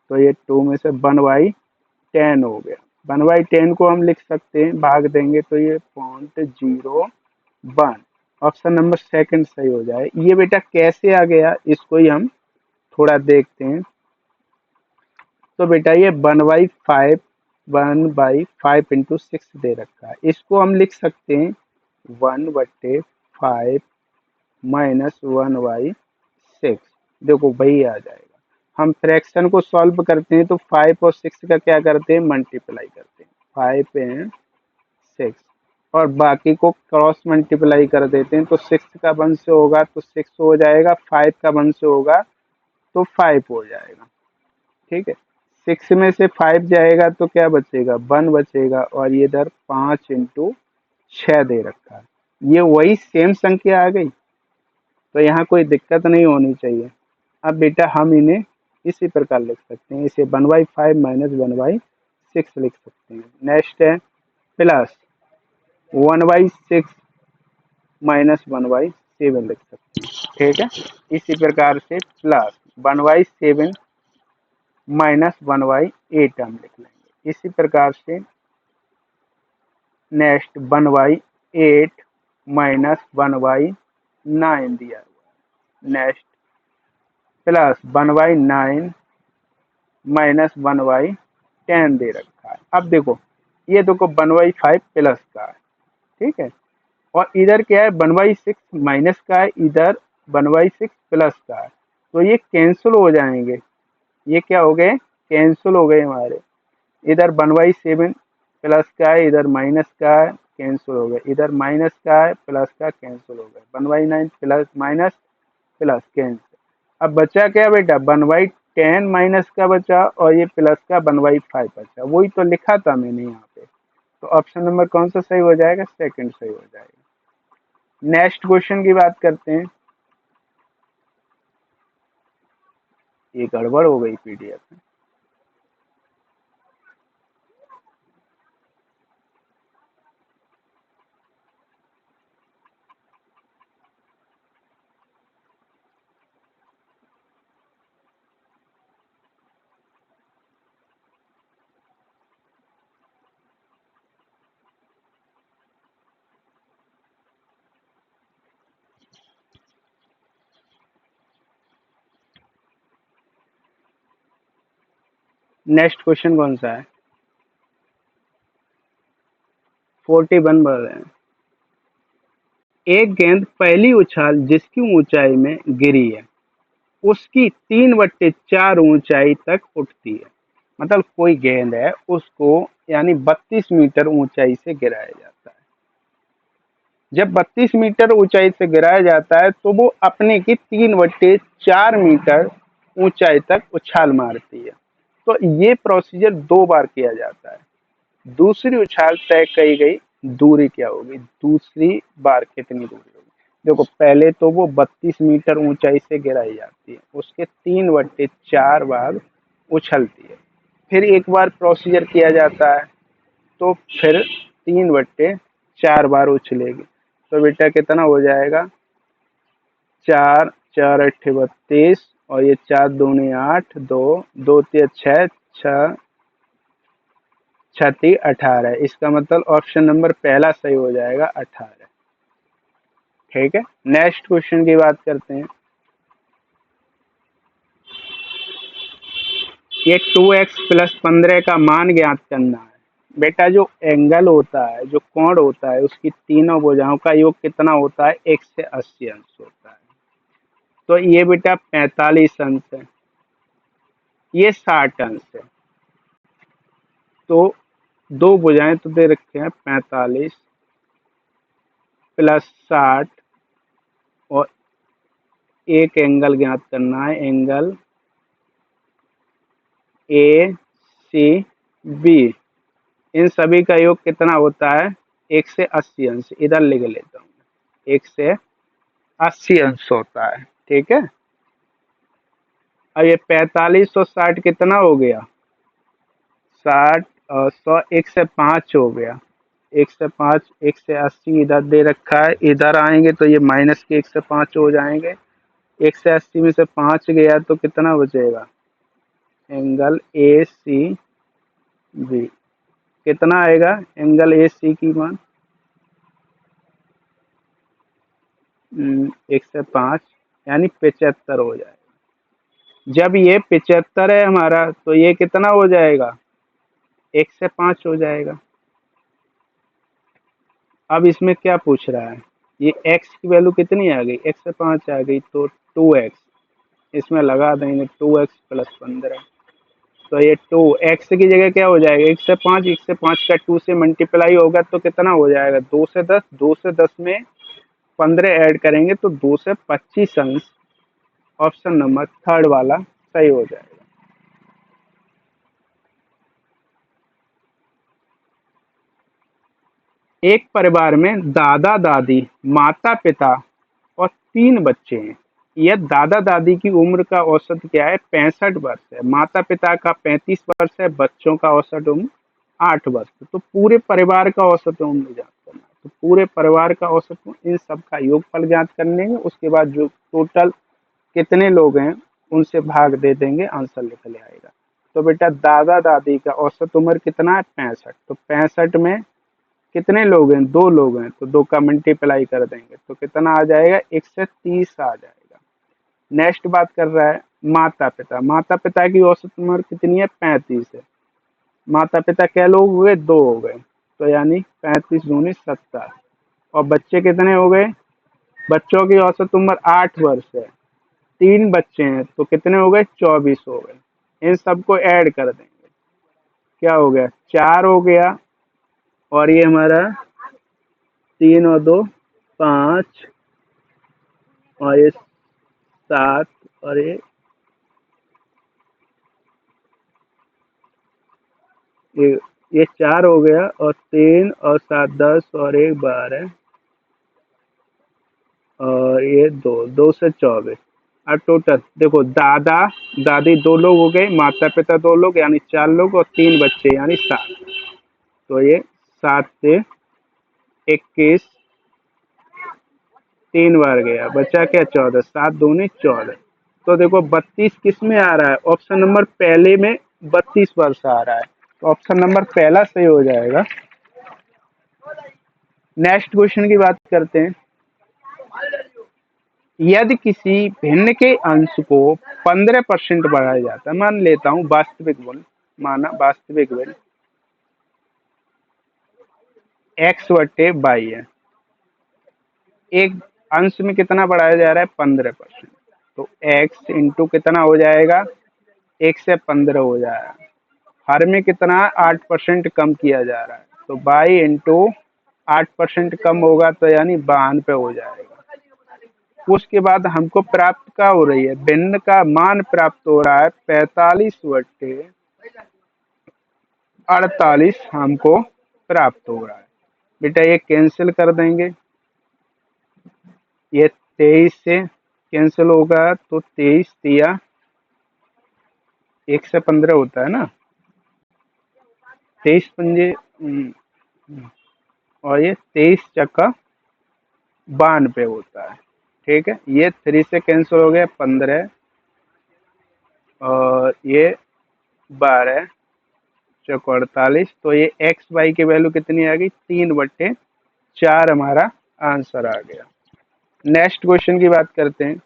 A: तो ये 2 में से 1/10 हो गया। 1/10 को हम लिख सकते हैं, भाग देंगे तो ये 0.01। ऑप्शन नंबर सेकंड सही हो जाए। ये बेटा कैसे आ गया, इसको ही हम थोड़ा देखते हैं। तो बेटा ये 1/5 इंटू 6 दे रखा है, इसको हम लिख सकते हैं 1/5 माइनस 1/6। देखो वही आ जाएगा। हम फ्रैक्शन को सॉल्व करते हैं तो 5 और 6 का क्या करते हैं? मल्टीप्लाई करते हैं। 5 एंड 6 और बाकी को क्रॉस मल्टीप्लाई कर देते हैं। तो 6 का 1 से होगा तो 6 हो जाएगा, 5 का 1 से होगा तो 5 हो जाएगा, ठीक है। 6 में से 5 जाएगा तो क्या बचेगा? 1 बचेगा और ये इधर 5 इंटू 6 दे रखा है। ये वही सेम संख्या आ गई, तो यहाँ कोई दिक्कत नहीं होनी चाहिए। अब बेटा हम इन्हें इसी प्रकार लिख सकते हैं, इसे 1/5 माइनस 1/6 लिख सकते हैं। नेक्स्ट है प्लस 1/6 माइनस 1/7 लिख सकते हैं, ठीक है। इसी प्रकार से प्लस 1/7 माइनस 1/8 हम लिख लेंगे। इसी प्रकार से नेक्स्ट 1/8 माइनस 1/9 दिया हुआ है। नेक्स्ट प्लस 1/9 माइनस 1/10 दे रखा है। अब देखो ये देखो 1/5 प्लस का है, ठीक है, और इधर क्या है? 1/6 माइनस का है, इधर 1/6 प्लस का है। तो ये कैंसिल हो जाएंगे। ये क्या हो गए? कैंसिल हो गए हमारे। इधर 1/7 प्लस का है, इधर माइनस का है, कैंसिल हो गए। इधर माइनस का है, प्लस का, कैंसिल हो गए। 1/9 प्लस माइनस प्लस कैंसिल। अब बचा क्या बेटा? 1/10 माइनस का बचा और ये प्लस का 1/5 बचा। वही तो लिखा था मैंने यहाँ पे। तो ऑप्शन नंबर कौन सा सही हो जाएगा? सेकंड सही हो जाएगा। नेक्स्ट क्वेश्चन की बात करते हैं। ये गड़बड़ हो गई पीडीएफ में। नेक्स्ट क्वेश्चन कौन सा है? 41 बढ़ रहे हैं। एक गेंद पहली उछाल जिसकी ऊंचाई में गिरी है उसकी 3/4 ऊंचाई तक उठती है। मतलब कोई गेंद है उसको यानी 32 मीटर ऊंचाई से गिराया जाता है। जब 32 मीटर ऊंचाई से गिराया जाता है तो वो अपने की 3/4 मीटर ऊंचाई तक उछाल मारती है। तो ये प्रोसीजर 2 बार किया जाता है। दूसरी उछाल तय की गई दूरी क्या होगी? दूसरी बार कितनी दूरी होगी? देखो पहले तो वो 32 मीटर ऊंचाई से गिराई जाती है, उसके 3/4 बार उछलती है। फिर एक बार प्रोसीजर किया जाता है तो फिर 3/4 बार उछलेगी। तो बेटा कितना हो जाएगा? 4 4 8 32 और ये 4 दूनी 8, 2 2 3 6, 6 6 3 18। इसका मतलब ऑप्शन नंबर पहला सही हो जाएगा 18। ठीक है, नेक्स्ट क्वेश्चन की बात करते हैं। ये 2x + 15 का मान ज्ञात करना है। बेटा जो एंगल होता है, जो कोण होता है, उसकी तीनों भुजाओं का योग कितना होता है? 1 से 80 अंश होता है। तो ये बेटा 45 अंश है, ये 60 अंश है। तो दो भुजाएं तो दे रखे हैं 45 + 60 और एक एंगल ज्ञात करना है, एंगल ए सी बी। इन सभी का योग कितना होता है? 1 से 80 अंश। इधर लिख लेता हूँ, 1 से 80 अंश होता है। ठीक है, अब ये 45 और 60 कितना हो गया? 60 और 100, 1 से 5 हो गया। 1 से 5, 1 से 80 इधर दे रखा है, इधर आएंगे तो ये माइनस के 1 से 5 हो जाएंगे। 1 से 80 में से 5 गया तो कितना बचेगा? एंगल ए सी बी कितना आएगा? एंगल ए सी की मान 1 से 5 यानी 75 हो जाएगा। जब ये 75 है हमारा तो ये कितना हो जाएगा? 1 से 5 हो जाएगा। अब इसमें क्या पूछ रहा है? ये x की वैल्यू कितनी आ गई? 1 से 5 आ गई तो 2x इसमें लगा देंगे, 2x + 15। तो ये 2x की जगह क्या हो जाएगा? 1 से 5, 1 से 5 का 2 से मल्टीप्लाई होगा तो कितना हो जाएगा? 2 से 10, 2 से 10 में 15 ऐड करेंगे तो 2 से 25 अंश। ऑप्शन नंबर थर्ड वाला सही हो जाएगा। एक परिवार में दादा दादी, माता पिता और 3 बच्चे हैं। यह दादा दादी की उम्र का औसत क्या है? 65 वर्ष है। माता पिता का 35 वर्ष है। बच्चों का औसत उम्र 8 वर्ष है। तो पूरे परिवार का औसत उम्र ज्ञात करना है। तो पूरे परिवार का औसत उम्र, इन सब का योगफल ज्ञात करने हैं। उसके बाद जो टोटल कितने लोग हैं उनसे भाग दे देंगे, आंसर लिख ले आएगा। तो बेटा दादा दादी का औसत उम्र कितना है? 65। तो 65 में कितने लोग हैं? 2 लोग हैं, तो 2 का मल्टीप्लाई कर देंगे तो कितना आ जाएगा? 130 आ जाएगा। नेक्स्ट बात कर रहा है माता पिता। माता पिता की औसत उम्र कितनी है? 35 है। माता पिता क्या लोग हो गए? 2 हो गए। तो यानी 35 दूनी 70। और बच्चे कितने हो गए? बच्चों की औसत उम्र 8 वर्ष है। 3 बच्चे हैं तो कितने हो गए? 24 हो गए। इन सबको ऐड कर देंगे, क्या हो गया? 4 हो गया। और ये हमारा 3 और 2 5 और ये 7 और ये ये 4 हो गया और 3 और 7 10 और 1 12 और ये 2 2 से 24। अब टोटल देखो, दादा दादी 2 लोग हो गए, माता पिता 2 लोग यानी 4 लोग और 3 बच्चे यानी 7। तो ये 7 से 21, 3 बार गया, बचा क्या? 14। 7 दूनी 14। तो देखो 32 किस में आ रहा है? ऑप्शन नंबर पहले में 32 वर्ष आ रहा है। तो ऑप्शन नंबर पहला सही हो जाएगा। नेक्स्ट क्वेश्चन की बात करते हैं। यदि किसी भिन्न के अंश को 15% बढ़ाया जाता है, मान लेता हूँ वास्तविक मूल्य माना वास्तविक वैल्यू x/y है। एक अंश में कितना बढ़ाया जा रहा है 15%, तो x इंटू कितना हो जाएगा 1 से 15 हो जाएगा। हर में कितना 8% कम किया जा रहा है, तो 22 इंटू 8% कम होगा तो यानी 52 पे हो जाएगा। उसके बाद हमको प्राप्त क्या हो रही है, भिन्न का मान प्राप्त हो रहा है 45/48 हमको प्राप्त हो रहा है। बेटा ये कैंसिल कर देंगे, ये 23 से कैंसिल होगा तो 23 दिया 1 से 15 होता है ना, 23 पंजे और ये 23 चक्का 92 होता है। ठीक है, ये 3 से कैंसिल हो गया 15 और ये 12 चौक 48, तो ये x/y की वैल्यू कितनी आ गई 3/4 हमारा आंसर आ गया। नेक्स्ट क्वेश्चन की बात करते हैं।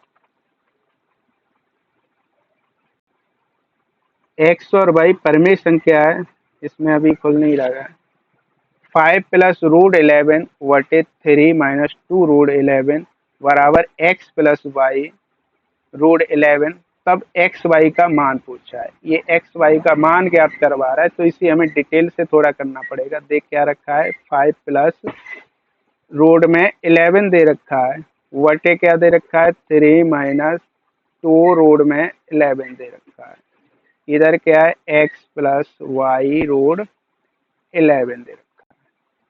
A: x और y परिमेय संख्या है, इसमें अभी खुल नहीं रहा है। 5 + √11/3 - 2√11 बराबर x + y √11। तब एक्स वाई का मान पूछा है, ये एक्स वाई का मान ज्ञात करवा रहा है, तो इसे हमें डिटेल से थोड़ा करना पड़ेगा। देख क्या रखा है 5 + रोड में 11 दे रखा है, वटे क्या दे रखा है 3 - 2 रोड में 11 दे रखा है। इधर क्या है x + y रोड 11 दे रखा है।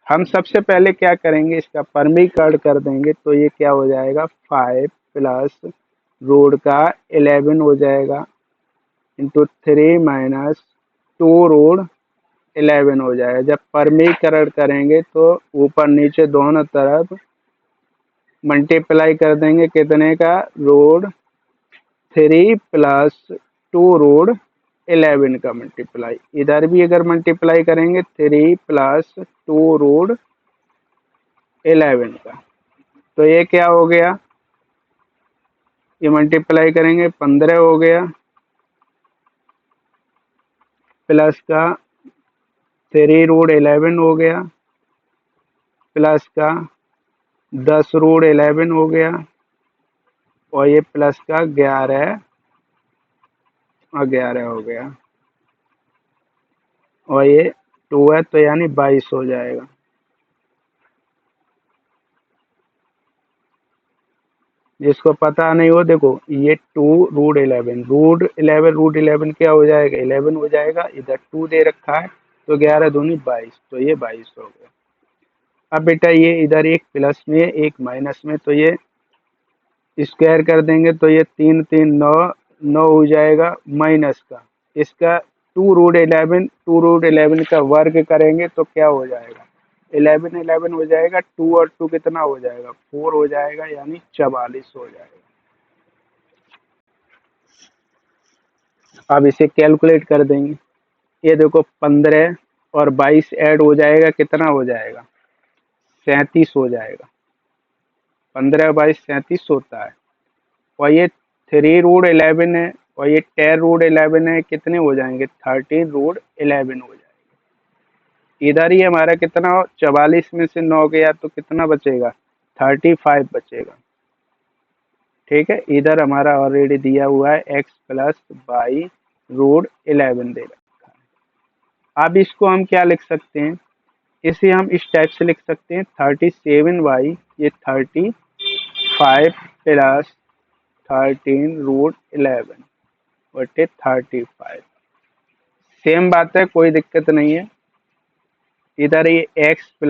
A: हम सबसे पहले क्या करेंगे, इसका परमीकरण कर देंगे, तो ये क्या हो जाएगा 5 + रोड का 11 हो जाएगा इंटू 3 - 2 रोड 11 हो जाएगा। जब परमीकरण करेंगे तो ऊपर नीचे दोनों तरफ मल्टीप्लाई कर देंगे, कितने का रोड 3 + 2 रोड 11 का मल्टीप्लाई। इधर भी अगर मल्टीप्लाई करेंगे 3 + 2 रोड 11 का, तो ये क्या हो गया, ये मल्टीप्लाई करेंगे 15 हो गया, प्लस का 3√11 हो गया, प्लस का 10√11 हो गया, और ये प्लस का 11 और 11 हो गया, और ये 2 है तो यानी 22 हो जाएगा। जिसको पता नहीं हो देखो, ये 2√11 √11 क्या हो जाएगा 11 हो जाएगा, इधर 2 दे रखा है तो 11 दूनी 22, तो ये 22 हो गया। अब बेटा ये इधर एक प्लस में एक माइनस में, तो ये स्क्वायर कर देंगे तो ये 3 3 9 9 हो जाएगा माइनस का, इसका 2√11 का वर्ग करेंगे तो क्या हो जाएगा 11 11 हो जाएगा, 2 और 2 कितना हो जाएगा 4 हो जाएगा, यानी 44 हो जाएगा। अब इसे कैलकुलेट कर देंगे, ये देखो 15 और 22 ऐड हो जाएगा, कितना हो जाएगा 37 हो जाएगा। 15 और 22 37 होता है, और ये 3√11 है और ये 10√11 है, कितने हो जाएंगे 13√11 हो जाएंगे। इधर ही हमारा कितना 44 में से 9 गया तो कितना बचेगा 35 बचेगा। ठीक है, इधर हमारा ऑलरेडी दिया हुआ है x + y√11 दे रखा है। अब इसको हम क्या लिख सकते हैं, इसे हम इस टाइप से लिख सकते हैं 37y, ये 35 + 13√11 बटे 35। सेम बात है, कोई दिक्कत नहीं है। इधर ये x +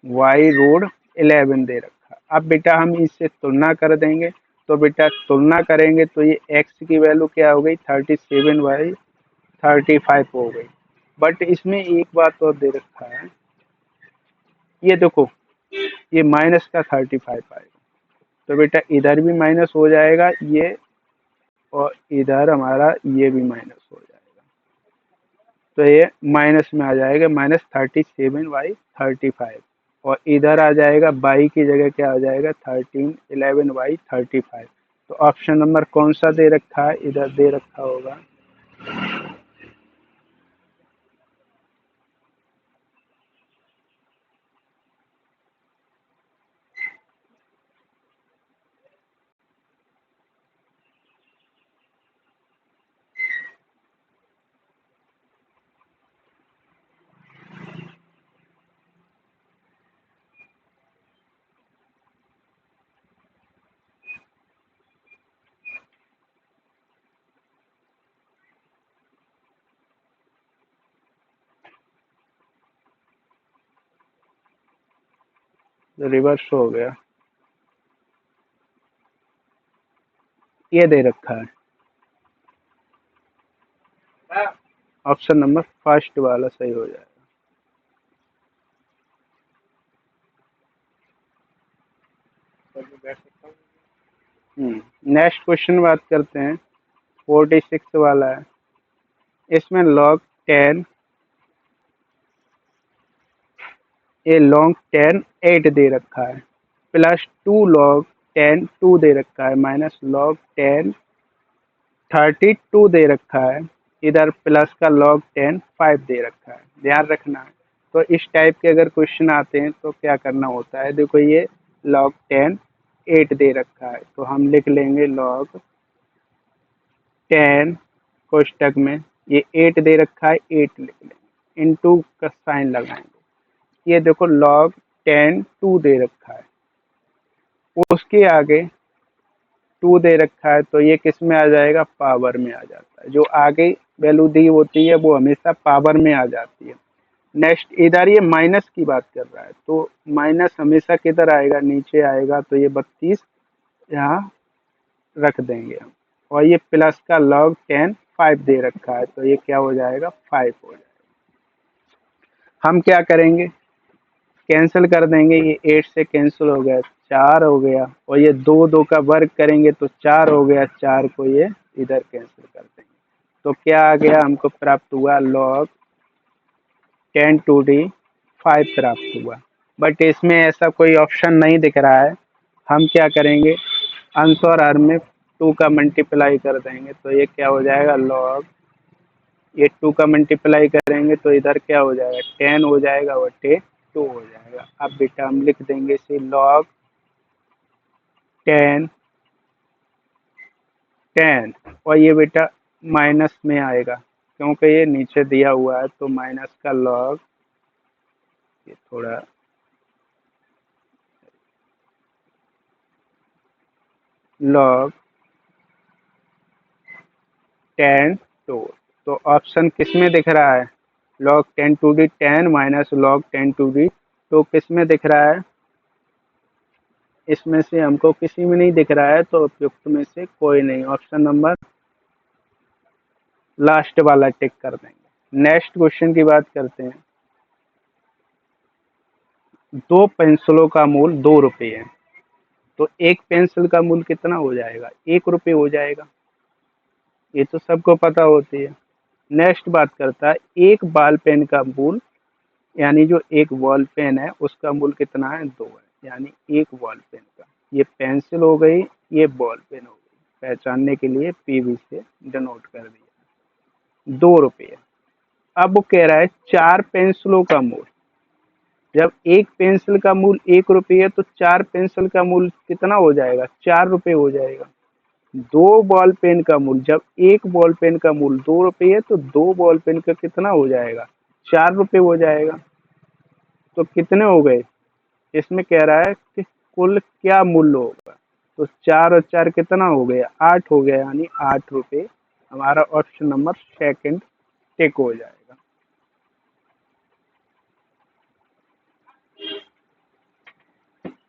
A: y√11 दे रखा। अब बेटा हम इससे तुलना कर देंगे, तो बेटा तुलना करेंगे तो ये x की वैल्यू क्या हो गई 37/35 हो गई। बट इसमें एक बात और दे रखा है, ये देखो ये माइनस का 35 आएगा, तो बेटा इधर भी माइनस हो जाएगा ये, और इधर हमारा ये भी माइनस हो जाएगा, तो ये माइनस में आ जाएगा -37/35, और इधर आ जाएगा बाई की जगह क्या आ जाएगा 1311/35। तो ऑप्शन नंबर कौन सा दे रखा है, इधर दे रखा होगा रिवर्स हो गया, ये दे रखा है। ऑप्शन नंबर फर्स्ट वाला सही हो जाएगा। नेक्स्ट क्वेश्चन बात करते हैं, 46 वाला है। इसमें लॉग 10 ए लॉन्ग 10 8 दे रखा है, प्लस 2 लॉग 10 2 दे रखा है, माइनस लॉग 10 32 दे रखा है, इधर प्लस का लॉग 10 5 दे रखा है। ध्यान रखना है। तो इस टाइप के अगर क्वेश्चन आते हैं तो क्या करना होता है, देखो ये लॉग 10 8 दे रखा है, तो हम लिख लेंगे लॉग 10 कोष्टक में ये 8 दे रखा है, 8 लिख लेंगे, इनटू का साइन लगाएंगे। ये देखो लॉग 10 2 दे रखा है, उसके आगे 2 दे रखा है, तो ये किस में आ जाएगा, पावर में आ जाता है। जो आगे वैल्यू दी होती है वो हमेशा पावर में आ जाती है। नेक्स्ट इधर ये माइनस की बात कर रहा है, तो माइनस हमेशा किधर आएगा, नीचे आएगा, तो ये 32 यहाँ रख देंगे हम। और ये प्लस का लॉग 10 5 दे रखा है, तो ये क्या हो जाएगा, 5 हो जाएगा। हम क्या करेंगे, कैंसिल कर देंगे, ये 8 से कैंसिल हो गया, 4 हो गया, और ये 2 2 का वर्ग करेंगे तो 4 हो गया, 4 को ये इधर कैंसिल कर देंगे। तो क्या आ गया, हमको प्राप्त हुआ लॉग 10 टू डी 5 प्राप्त हुआ। बट इसमें ऐसा कोई ऑप्शन नहीं दिख रहा है। हम क्या करेंगे, अंश और हर में 2 का मल्टीप्लाई कर देंगे, तो ये क्या हो जाएगा, लॉग ये 2 का मल्टीप्लाई करेंगे तो इधर क्या हो जाएगा, 10 हो जाएगा, बटे 2 हो जाएगा। अब बेटा हम लिख देंगे इसे लॉग 10 10, और ये बेटा माइनस में आएगा क्योंकि ये नीचे दिया हुआ है, तो माइनस का लॉग, ये थोड़ा लॉग 10 2, तो ऑप्शन किस में दिख रहा है, log 10 two D 10 minus log 10 two D, तो किस में दिख रहा है, इसमें से हमको किसी में नहीं दिख रहा है, तो उपयुक्त में से कोई नहीं, ऑप्शन नंबर लास्ट वाला टिक कर देंगे। नेक्स्ट क्वेश्चन की बात करते हैं। 2 पेंसिलों का मूल 2 रुपये है, तो एक पेंसिल का मूल कितना हो जाएगा, 1 रुपये हो जाएगा। ये तो सबको पता होती है। नेक्स्ट बात करता है, एक बॉल पेन का मूल, यानी जो एक बॉल पेन है उसका मूल कितना है, 2 है, यानी एक बॉल पेन का। ये पेंसिल हो गई, ये बॉल पेन हो गई, पहचानने के लिए पीवी से डिनोट कर दिया, 2 रुपये। अब वो कह रहा है 4 पेंसिलों का मूल, जब एक पेंसिल का मूल 1 रुपये है तो 4 पेंसिल का मूल कितना हो जाएगा, 4 रुपये हो जाएगा। 2 बॉल पेन का मूल, जब एक बॉल पेन का मूल 2 रुपये है तो 2 बॉल पेन का कितना हो जाएगा, 4 रुपये हो जाएगा। तो कितने हो गए, इसमें कह रहा है कि कुल क्या मूल्य होगा, तो 4 और 4 कितना हो गया, 8 हो गया, यानी 8 रुपये। हमारा ऑप्शन नंबर सेकंड टिक हो जाएगा।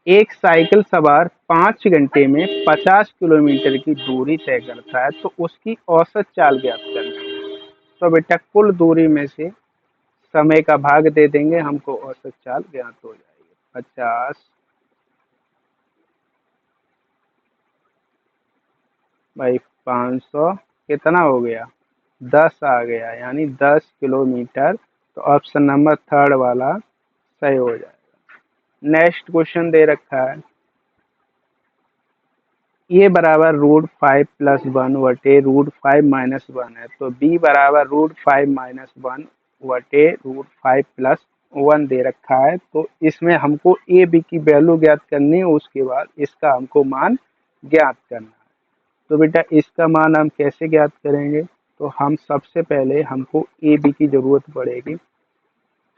A: एक साइकिल सवार 5 घंटे में 50 किलोमीटर की दूरी तय करता है, तो उसकी औसत चाल ज्ञात करना है। तो बेटा कुल दूरी में से समय का भाग दे देंगे, हमको औसत चाल ज्ञात हो जाएगी। 50 बाई 500 कितना हो गया, 10 आ गया, यानी 10 किलोमीटर। तो ऑप्शन नंबर थर्ड वाला सही हो जाएगा। नेक्स्ट क्वेश्चन दे रखा है, ए बराबर √5 + 1 बटे √5 - 1 है, तो बी बराबर √5 - 1 बटे √5 + 1 दे रखा है। तो इसमें हमको ए बी की वैल्यू ज्ञात करनी है, उसके बाद इसका हमको मान ज्ञात करना है। तो बेटा इसका मान हम कैसे ज्ञात करेंगे, तो हम सबसे पहले हमको ए बी की जरूरत पड़ेगी,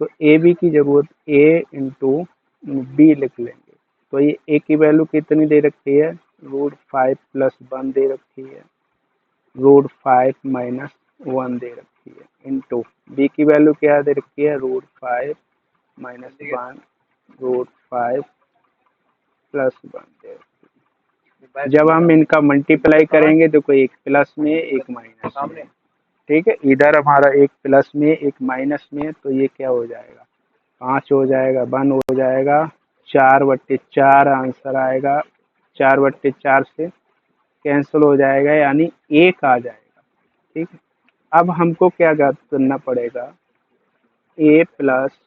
A: तो ए बी की जरूरत ए इंटू बी लिख लेंगे। तो ये ए की वैल्यू कितनी दे रखी है, √5 + 1 दे रखी है, √5 - 1 दे रखी है, इंटू बी की वैल्यू क्या दे रखी है, √5 - 1 √5 प्लस 1। जब हम इनका मल्टीप्लाई करेंगे तो कोई एक प्लस में एक माइनस में, ठीक है। इधर हमारा एक प्लस में एक माइनस में, तो ये क्या हो जाएगा, 5 हो जाएगा, 1 हो जाएगा, 4/4 आंसर आएगा। 4/4 से कैंसिल हो जाएगा, यानी 1 आ जाएगा, ठीक है। अब हमको क्या करना पड़ेगा, a प्लस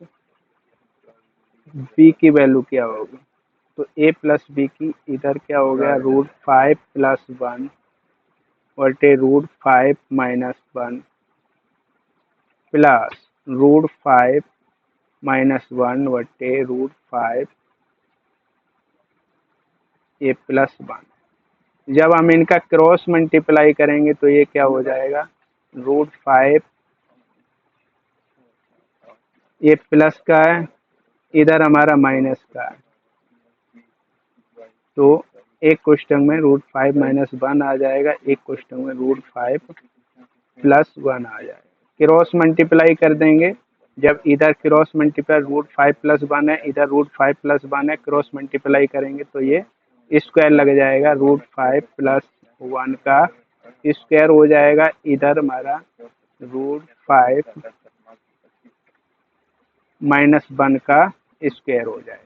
A: बी की वैल्यू क्या होगी, तो a प्लस बी की इधर क्या हो गया, √5 + 1 बटे √5 - 1 प्लस √5 - 1 बटे √5 a प्लस 1। जब हम इनका क्रॉस मल्टीप्लाई करेंगे तो ये क्या हो जाएगा, √5, ये प्लस का है, इधर हमारा माइनस का है, तो एक क्वेश्चन में √5 - 1 आ जाएगा, एक क्वेश्चन में √5 + 1 आ जाएगा। क्रॉस मल्टीप्लाई कर देंगे, जब इधर क्रॉस मल्टीप्लाई √5 + 1 है, इधर √5 + 1 है, क्रॉस मल्टीप्लाई करेंगे तो ये स्क्वायर लग जाएगा, √5 + 1 का स्क्वायर हो जाएगा, इधर हमारा √5 - 1 का स्क्वायर हो जाएगा।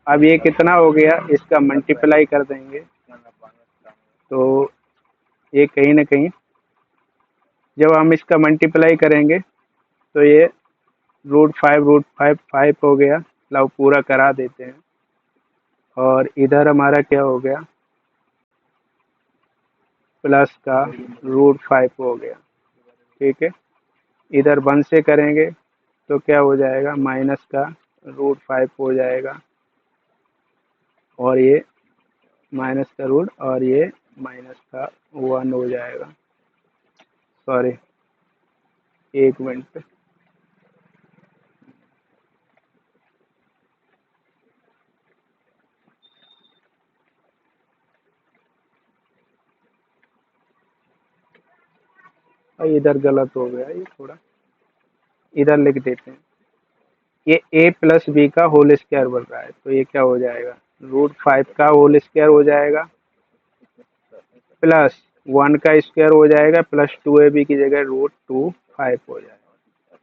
A: अब ये कितना हो गया, इसका मल्टीप्लाई कर देंगे तो ये कहीं ना कहीं जब हम इसका मल्टीप्लाई करेंगे तो ये √5 5 हो गया, लो पूरा करा देते हैं, और इधर हमारा क्या हो गया, प्लस का √5 हो गया, ठीक है। इधर 1 से करेंगे तो क्या हो जाएगा, माइनस का √5 हो जाएगा, और ये माइनस का रूट, और ये माइनस का 1 हो जाएगा। सॉरी, एक मिनट, इधर गलत हो गया, ये थोड़ा इधर लिख देते हैं। ये a + b का होल स्क्वायर बन रहा है, तो ये क्या हो जाएगा, √5 का होल स्क्वायर हो जाएगा, प्लस 1 का स्क्वायर हो जाएगा, प्लस 2ab की जगह √25 हो जाएगा,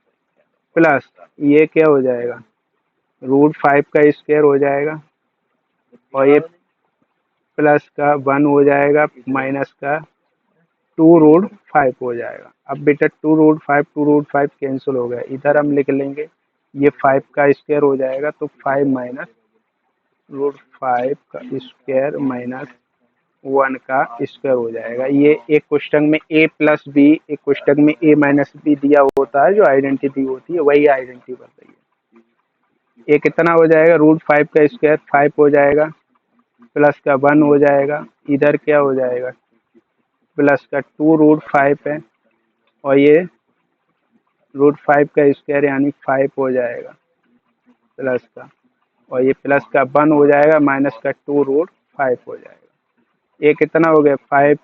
A: प्लस ये क्या हो जाएगा, √5 का स्क्वायर हो जाएगा, और ये प्लस का 1 हो जाएगा, माइनस का 2√5 हो जाएगा। अब बेटा 2√5 कैंसिल हो गया, इधर हम लिख लेंगे, ये 5 का स्क्वायर हो जाएगा, तो 5 - √5 का स्क्वायर माइनस 1 का स्क्वायर हो जाएगा। ये एक क्वेश्चन में a + b, एक क्वेश्चन में a - b दिया होता है, जो आइडेंटिटी होती है वही आइडेंटिटी बन रही है। ये कितना हो जाएगा, √5 का स्क्वायर 5 हो जाएगा, प्लस का 1 हो जाएगा, इधर क्या हो जाएगा, प्लस का 2√5 है, और ये √5 का स्क्वायर यानी 5 हो जाएगा, प्लस का, और ये प्लस का 1 हो जाएगा, माइनस का 2√5 हो जाएगा। ये कितना हो गया, 5,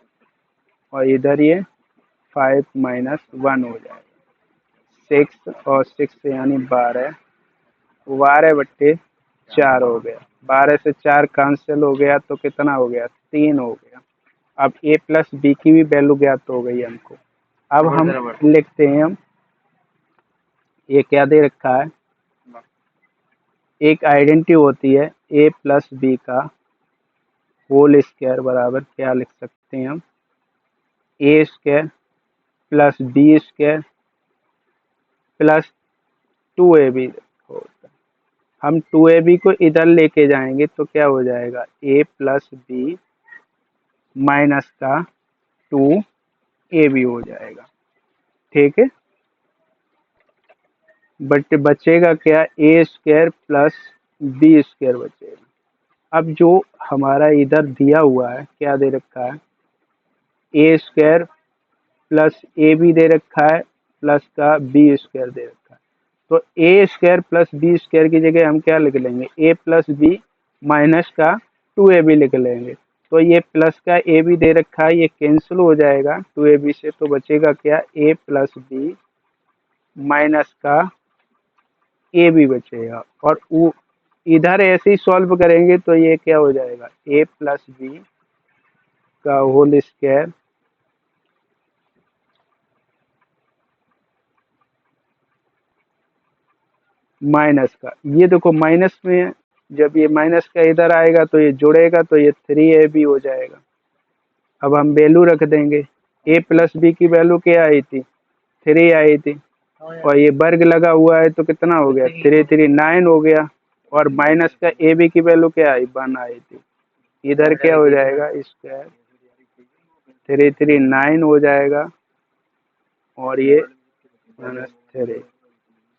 A: और इधर ये 5 - 1 हो जाएगा, 6, और 6 यानी 12, 12/4 हो गया। 12 से 4 कैंसिल हो गया, तो कितना हो गया, 3 हो गया। अब a + b की भी वैल्यू ज्ञात हो गई हमको। अब हम लिखते हैं, हम ये क्या दे रखा है, एक आइडेंटिटी होती है a + b का होल स्क्वायर बराबर क्या लिख सकते हैं हम, a² + b² + 2ab होता है। हम 2ab को इधर लेके जाएंगे तो क्या हो जाएगा, a + b माइनस का 2ab हो जाएगा, ठीक है। बट बचेगा क्या, a² + b² बचेगा। अब जो हमारा इधर दिया हुआ है, क्या दे रखा है, a² + ab दे रखा है, प्लस का b² दे रखा है। तो a² + b² की जगह हम क्या लिख लेंगे, a + b माइनस का 2ab लिख लेंगे। तो ये प्लस का ab दे रखा है, ये कैंसिल हो जाएगा 2ab से, तो बचेगा क्या, a + b माइनस का ab बचेगा, और इधर ऐसे ही सॉल्व करेंगे तो ये क्या हो जाएगा, ए प्लस बी का होल स्क्वायर माइनस का, ये देखो माइनस में है, जब ये माइनस का इधर आएगा तो ये जुड़ेगा तो ये 3ab हो जाएगा। अब हम वैल्यू रख देंगे, ए प्लस बी की वैल्यू क्या आई थी, 3 आई थी, और ये वर्ग लगा हुआ है तो कितना हो गया, 3 3 9 हो गया, और माइनस का ए बी की वैल्यू क्या आई, 1 आई थी, इधर क्या हो जाएगा स्क्वायर 3 3 9 हो जाएगा, और ये माइनस 3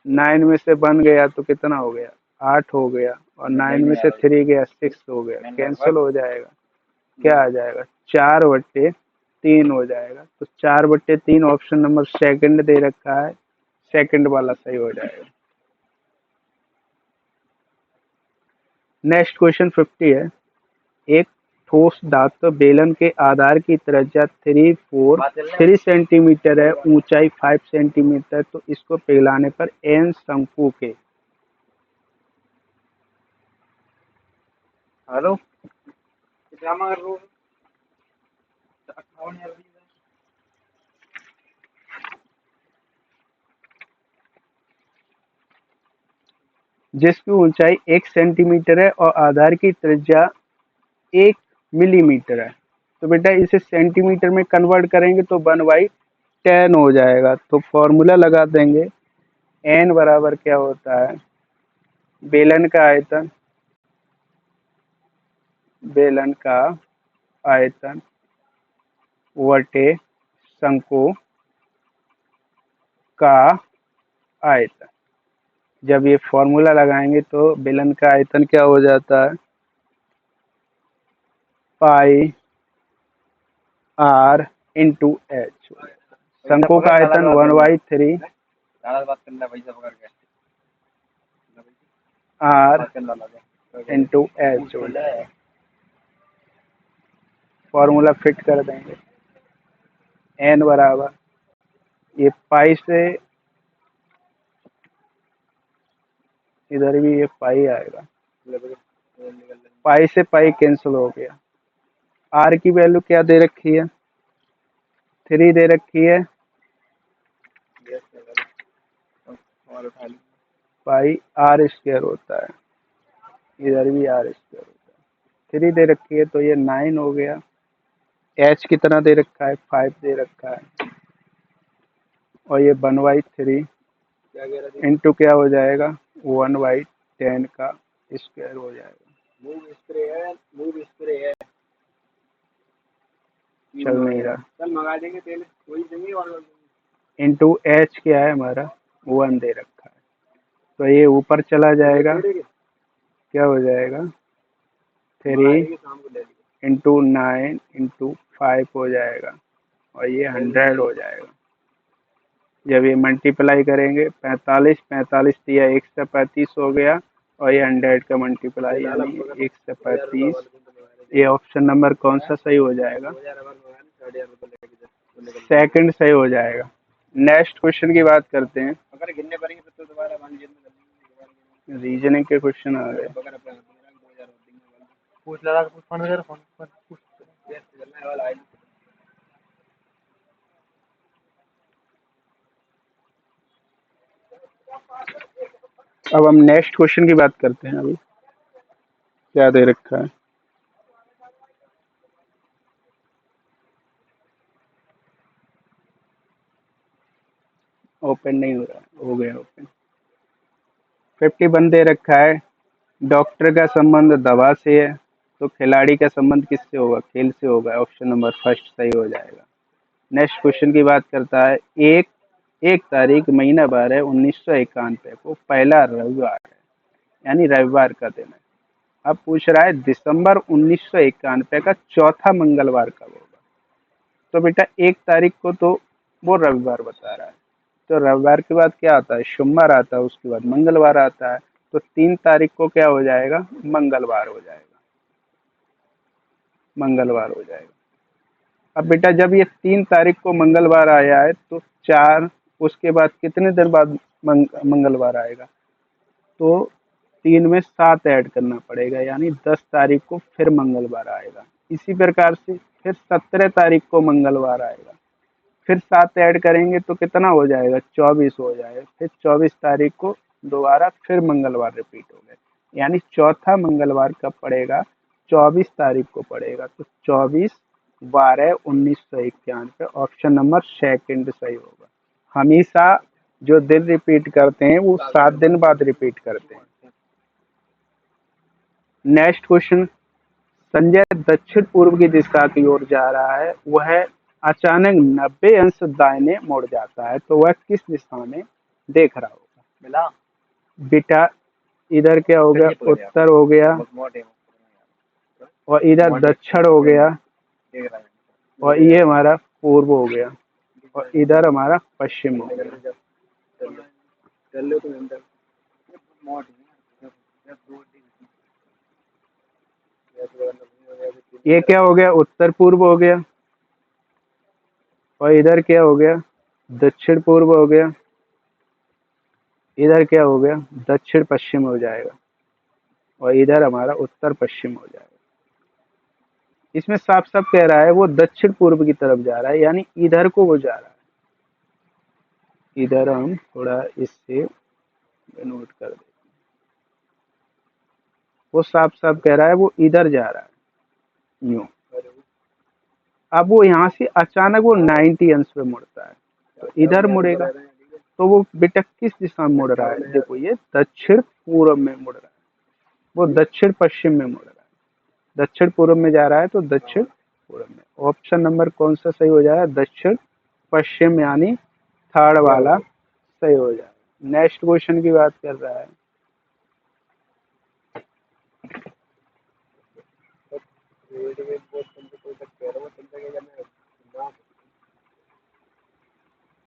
A: 9 में से 1 गया तो कितना हो गया, 8 हो गया, और 9 में से 3 गया 6 हो गया, कैंसिल हो जाएगा, क्या आ जाएगा 4/3 हो जाएगा। तो 4/3 ऑप्शन नंबर सेकंड दे रखा है, सेकंड वाला सही हो जाएगा। नेक्स्ट क्वेश्चन 50 है, एक ठोस धातु बेलन के आधार की त्रिज्या 3 सेंटीमीटर है, ऊंचाई 5 सेंटीमीटर, तो इसको पिघलाने पर एन शंकु के, हेलो जिसकी ऊंचाई 1 सेंटीमीटर है और आधार की त्रिज्या 1 मिलीमीटर है, तो बेटा इसे सेंटीमीटर में कन्वर्ट करेंगे तो 1/10 हो जाएगा। तो फॉर्मूला लगा देंगे, एन बराबर क्या होता है, बेलन का आयतन, बेलन का आयतन वटे शंकु का आयतन। जब ये फॉर्मूला लगाएंगे तो बेलन का आयतन क्या हो जाता है, पाई आर इंटू एच, शंकु का आयतन 1/3 आर इंटू एच हो जाएगा। फॉर्मूला फिट कर देंगे, एन बराबर ये पाई से, इधर भी ये पाई आएगा, पाई से पाई कैंसिल हो गया, आर की वैल्यू क्या दे रखी है, 3 दे रखी है, पाई आर स्क्वायर होता है, इधर भी आर स्क्वायर होता है, 3 दे रखी है तो ये 9 हो गया, एच कितना दे रखा है, 5 दे रखा है, और ये 1/3 इंटू क्या हो जाएगा, 1/10 का स्क्वायर हो जाएगा। चल नहीं रहा, चल मंगा देंगे तेल, वही देंगे, और इंटू एच क्या है हमारा, 1 दे रखा है, तो ये ऊपर चला जाएगा, क्या हो जाएगा 3 इंटू 9 इंटू 5 हो जाएगा, और ये 100 हो जाएगा। जब ये मल्टीप्लाई करेंगे 45 45 दिया 135 हो गया, और ये 100 का मल्टीप्लाई यानी 135, ये ऑप्शन नंबर कौन सा सही हो जाएगा, सेकंड सही हो जाएगा। नेक्स्ट क्वेश्चन की बात करते हैं, रीजनिंग के क्वेश्चन आ गए, अब हम नेक्स्ट क्वेश्चन की बात करते हैं। अभी क्या दे रखा है, ओपन नहीं हो रहा, हो गया ओपन। 51 दे रखा है, डॉक्टर का संबंध दवा से है, तो खिलाड़ी का संबंध किससे होगा, खेल से होगा, ऑप्शन नंबर फर्स्ट सही हो जाएगा। नेक्स्ट क्वेश्चन की बात करता है, एक एक तारीख महीना 12 1991 को पहला रविवार है, यानी रविवार का दिन है। अब पूछ रहा है दिसंबर 1991 का चौथा मंगलवार कब होगा, तो बेटा 1 तारीख को तो वो रविवार बता रहा है, तो रविवार के बाद क्या आता है, सोमवार आता है, उसके बाद मंगलवार आता है, तो 3 तारीख को क्या हो जाएगा, मंगलवार हो जाएगा, मंगलवार हो जाएगा। अब बेटा जब ये 3 तारीख को मंगलवार आया है तो 4, उसके बाद कितने दिन बाद मंगलवार आएगा, तो 3 में 7 ऐड करना पड़ेगा, यानी 10 तारीख को फिर मंगलवार आएगा। इसी प्रकार से फिर 17 तारीख को मंगलवार आएगा, फिर 7 ऐड करेंगे तो कितना हो जाएगा, 24 हो जाएगा। फिर 24 तारीख को दोबारा फिर मंगलवार रिपीट हो गए, यानी चौथा मंगलवार कब पड़ेगा, 24 तारीख को पड़ेगा। तो 24/12/1991 ऑप्शन नंबर सेकंड सही होगा। हमेशा जो दिन रिपीट करते हैं वो 7 दिन बाद रिपीट करते हैं। नेक्स्ट क्वेश्चन, संजय दक्षिण पूर्व की दिशा की ओर जा रहा है, वह अचानक 90 अंश दाहिने मुड़ जाता है, तो वह किस दिशा में देख रहा होगा। मिला बेटा, इधर क्या हो गया, उत्तर हो गया, और इधर दक्षिण हो गया, और ये हमारा पूर्व हो गया, और इधर हमारा पश्चिम हो गया। ये क्या हो गया, उत्तर पूर्व हो गया, और इधर क्या हो गया, दक्षिण पूर्व हो गया, इधर क्या हो गया, दक्षिण पश्चिम हो जाएगा, और इधर हमारा उत्तर पश्चिम हो जाएगा। इसमें साफ साफ कह रहा है वो दक्षिण पूर्व की तरफ जा रहा है, यानी इधर को वो जा रहा है। इधर हम थोड़ा इससे नोट कर दें, वो साफ साफ कह रहा है वो इधर जा रहा है, यूं। अब वो यहाँ से अचानक वो 90 अंश पे मुड़ता है, तो इधर मुड़ेगा, तो वो बेटा किस दिशा में मुड़ रहा है, देखो ये दक्षिण पूर्व में मुड़ रहा है, वो दक्षिण पश्चिम में मुड़ रहा है। दक्षिण पूर्व में जा रहा है तो दक्षिण पूर्व में। ऑप्शन नंबर कौन सा सही हो जाएगा, दक्षिण पश्चिम, यानी थर्ड वाला सही हो जाएगा। नेक्स्ट क्वेश्चन की बात कर रहा है,